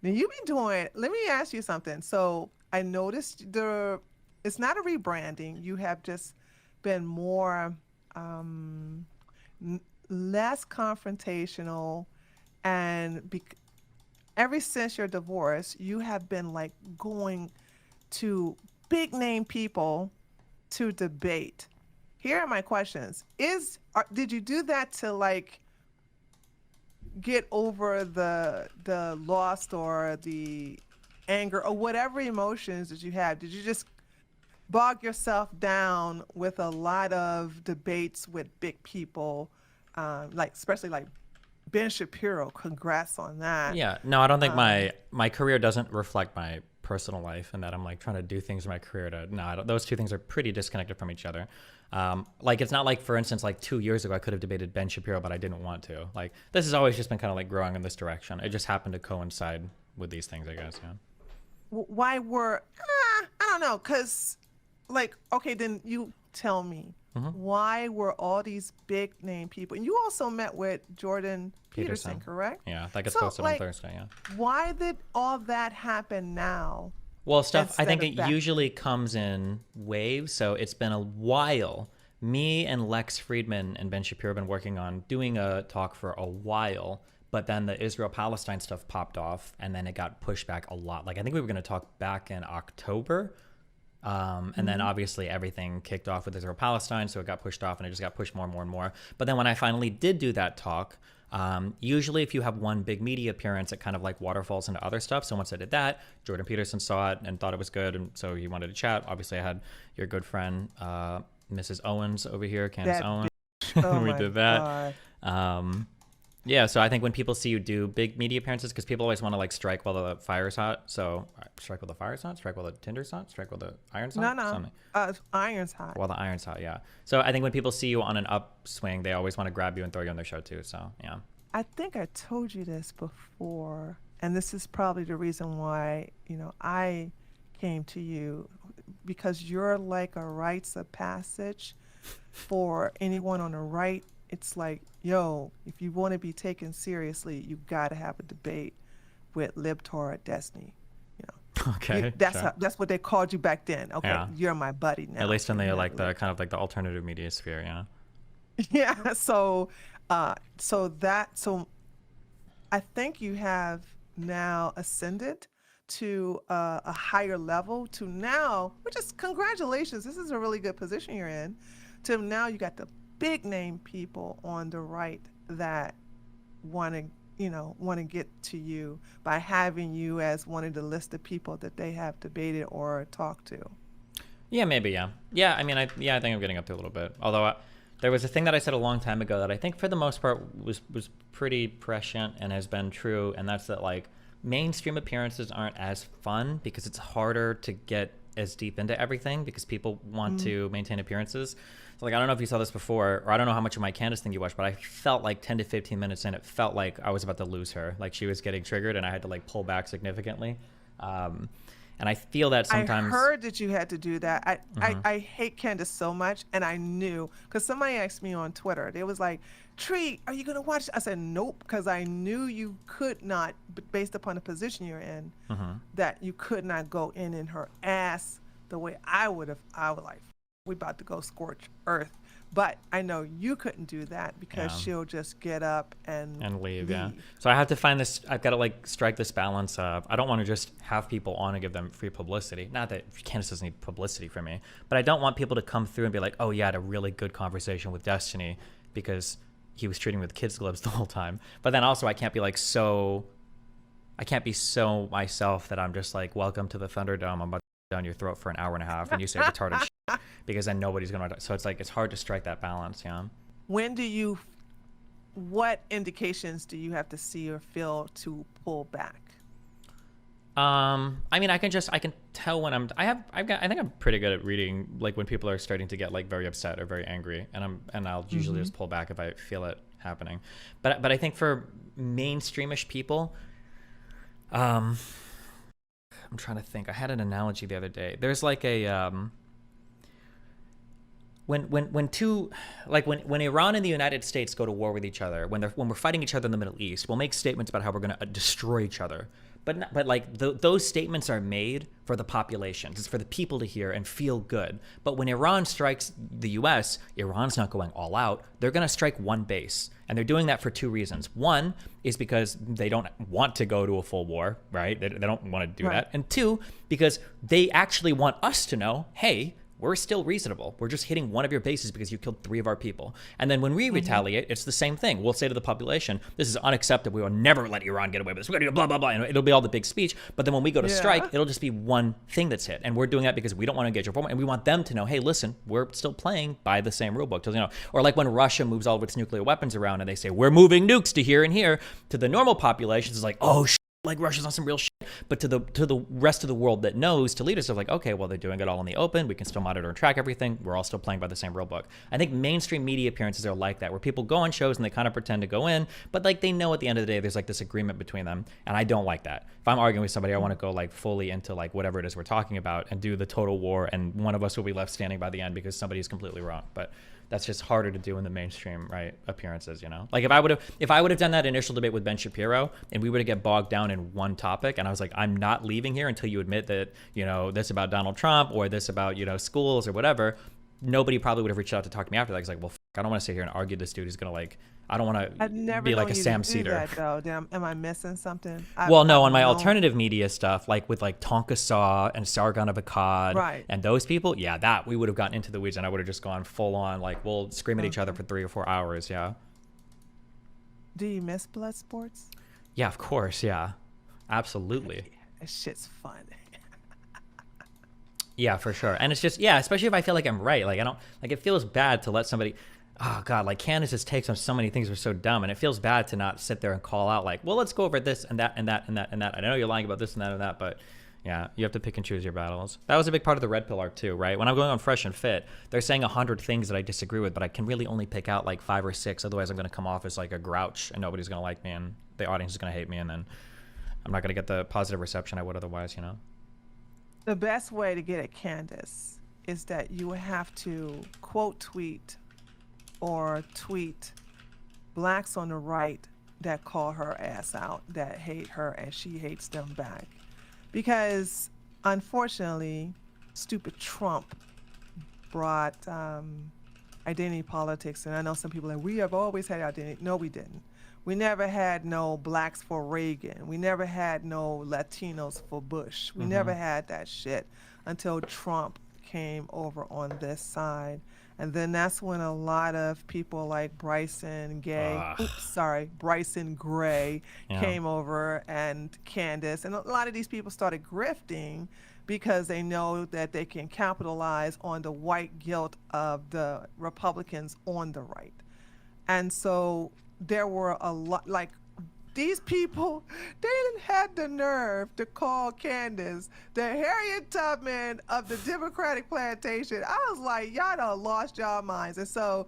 Now you be doing, let me ask you something. So I noticed it's not a rebranding. You have just been more, um, n- less confrontational and ever since your divorce, you have been like going to big name people to debate. Here are my questions. Did you do that to like get over the loss or the anger or whatever emotions that you had? Did you just bog yourself down with a lot of debates with big people, like especially like Ben Shapiro? Congrats on that. Yeah, no, I don't think Um, my career doesn't reflect my personal life, and that I'm like trying to do things in my career to no, those two things are pretty disconnected from each other. Like it's not like, for instance, like 2 years ago I could have debated Ben Shapiro, but I didn't want to. Like this has always just been kind of like growing in this direction. It just happened to coincide with these things, I guess. Yeah. why were I don't know, cause like okay, then you tell me Hmm. why were all these big name people, and you also met with Jordan Peterson, Peterson. correct? Yeah, that gets So posted on like, Thursday. Yeah. why did all that happen now Well, stuff, I instead think it of back? usually comes in waves. So it's been a while. Me and Lex Friedman and Ben Shapiro have been working on doing a talk for a while, but then the Israel Palestine stuff popped off and then it got pushed back a lot. Like, I think we were going to talk back in October. And then Hmm. obviously everything kicked off with Israel Palestine, so it got pushed off and it just got pushed more and more and more. But then when I finally did do that talk, usually if you have one big media appearance, it kind of like waterfalls into other stuff. So once I did that, Jordan Peterson saw it and thought it was good, and so he wanted to chat. Obviously, I had your good friend, Mrs. Owens over here, Candace That Owens, bitch. Oh and we my did that. God. Um, yeah, so I think when people see you do big media appearances, because people always want to like strike while the fire's hot. So strike while the fire's hot, strike while the tinder's hot, strike while the iron's No, hot, no. something. Iron's hot. While the iron's hot, yeah. So I think when people see you on an upswing, they always want to grab you and throw you on their show too. So yeah. I think I told you this before, and this is probably the reason why, I came to you because you're like a rites of passage for anyone on the right. It's like, yo, if you want to be taken seriously, you got to have a debate with Libtard Destiny. You know, Okay, that's sure. that's what they called you back then. Okay, Yeah. you're my buddy At now least in in the that like the lip. kind of like the alternative media sphere, yeah. Yeah. So I think you have now ascended to a higher level to now, which is congratulations. This is a really good position you're in. To now, you got the big name people on the right that want to, want to get to you by having you as one of the list of people that they have debated or talked to. Yeah, maybe, yeah. Yeah, I mean, I think I'm getting up to a little bit. Although there was a thing that I said a long time ago that I think for the most part was pretty prescient and has been true, and that's that like mainstream appearances aren't as fun because it's harder to get as deep into everything because people want Mm. to maintain appearances. So like I don't know if you saw this before, or I don't know how much of my Candace thing you watched, but I felt like 10 to 15 minutes in, it felt like I was about to lose her. Like she was getting triggered, and I had to like pull back significantly. Um, and I feel that I sometimes. heard that you had to do that. I, Mhm. I hate Candace so much, and I knew because somebody asked me on Twitter. They was like, "Tree, are you gonna watch?" I said, "Nope," because I knew you could not, based upon the position you're in, Mhm. that you could not go in her ass the way I would have. I would like, we about to go scorch earth, but I know you couldn't do that because Yeah. she'll just get up and And leave, yeah. leave. So I have to find this. I've got to like strike this balance of I don't want to just have people on and give them free publicity. Not that Candace doesn't need publicity from me, but I don't want people to come through and be like, "Oh yeah, I had a really good conversation with Destiny," because he was treating me with kids gloves the whole time. But then also I can't be like so. I can't be so myself that I'm just like, "Welcome to the Thunderdome. I'm about to down your throat for an hour and a half," and you say retarded shit because then nobody's gonna. So it's like it's hard to strike that balance, yeah. When do you what indications do you have to see or feel to pull back? I mean, I can tell when I think I'm pretty good at reading like when people are starting to get like very upset or very angry, and I'll usually Hmm. just pull back if I feel it happening. But I think for mainstreamish people, um, I'm trying to think. I had an analogy the other day. There's like a when two like when Iran and the United States go to war with each other, when we're fighting each other in the Middle East, we'll make statements about how we're going to destroy each other. but like those statements are made for the populations. It's for the people to hear and feel good. But when Iran strikes the U.S., Iran's not going all out. They're going to strike one base. And they're doing that for two reasons. One is because they don't want to go to a full war, right? They don't want to do that. And two, because they actually want us to know, hey, we're still reasonable. We're just hitting one of your bases because you killed 3 of our people. And then when we retaliate, it's the same thing. We'll say to the population, this is unacceptable. We will never let Iran get away with this. We're going to do blah, blah, blah. And it'll be all the big speech. But then when we go to strike, it'll just be one thing that's hit. And we're doing that because we don't want to engage reform. And we want them to know, hey, listen, we're still playing by the same rule book. You know, or like when Russia moves all of its nuclear weapons around and they say, we're moving nukes to here and here. To the normal populations, it's like, oh, like Russia's on some real shit. But to the rest of the world that knows, to leaders, are like, okay, well, they're doing it all in the open. We can still monitor and track everything. We're all still playing by the same rule book. I think mainstream media appearances are like that, where people go on shows and they kind of pretend to go in, but like they know at the end of the day, there's like this agreement between them. And I don't like that. If I'm arguing with somebody, I want to go like fully into like whatever it is we're talking about and do the total war. And one of us will be left standing by the end because somebody's completely wrong. But that's just harder to do in the mainstream, right, appearances, you know? Like if I would have done that initial debate with Ben Shapiro and we were to get bogged down in one topic and I was like, I'm not leaving here until you admit that, you know, this about Donald Trump or this about, you know, schools or whatever, nobody probably would have reached out to talk to me after that. It's like, well, I don't want to sit here and argue this dude who's going to like, I don't want to be like a Sam Cedar. That, though. Damn, am I missing something? Well, no, on my alternative media stuff, like with like Tonka Saw and Sargon of Akkad and those people, yeah, that we would have gotten into the weeds and I would have just gone full on, like we'll scream at each other for 3 or 4 hours, yeah. Do you miss blood sports? Yeah, of course, yeah. Absolutely. That shit's fun. Yeah, for sure. And it's just, yeah, especially if I feel like I'm right. Like I don't, like it feels bad to let somebody, oh God, like Candace's takes on so many things are so dumb, and it feels bad to not sit there and call out like, well, let's go over this and that and that and that and that. I know you're lying about this and that and that, but yeah, you have to pick and choose your battles. That was a big part of the Red Pill arc too, right? When I'm going on Fresh and Fit, they're saying 100 things that I disagree with, but I can really only pick out like 5 or 6. Otherwise, I'm going to come off as like a grouch, and nobody's going to like me, and the audience is going to hate me, and then I'm not going to get the positive reception I would otherwise, you know? The best way to get at Candace is that you would have to quote tweet or tweet blacks on the right that call her ass out, that hate her and she hates them back. Because unfortunately, stupid Trump brought identity politics. And I know some people are like, we have always had identity. No, we didn't. We never had no blacks for Reagan. We never had no Latinos for Bush. We never had that shit until Trump came over on this side. And then that's when a lot of people like Bryson Gray came over, and Candace. And a lot of these people started grifting because they know that they can capitalize on the white guilt of the Republicans on the right. And so there were a lot, like, these people, they didn't have the nerve to call Candace the Harriet Tubman of the Democratic plantation. I was like, y'all done lost y'all minds. And so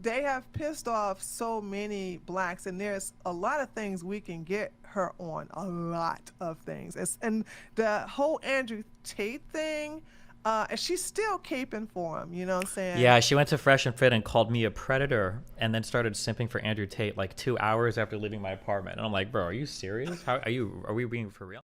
they have pissed off so many blacks, and there's a lot of things we can get her on, a lot of things. And the whole Andrew Tate thing, and she's still caping for him, you know what I'm saying? Yeah, she went to Fresh and Fit and called me a predator and then started simping for Andrew Tate like 2 hours after leaving my apartment. And I'm like, bro, are you serious? Are we being for real?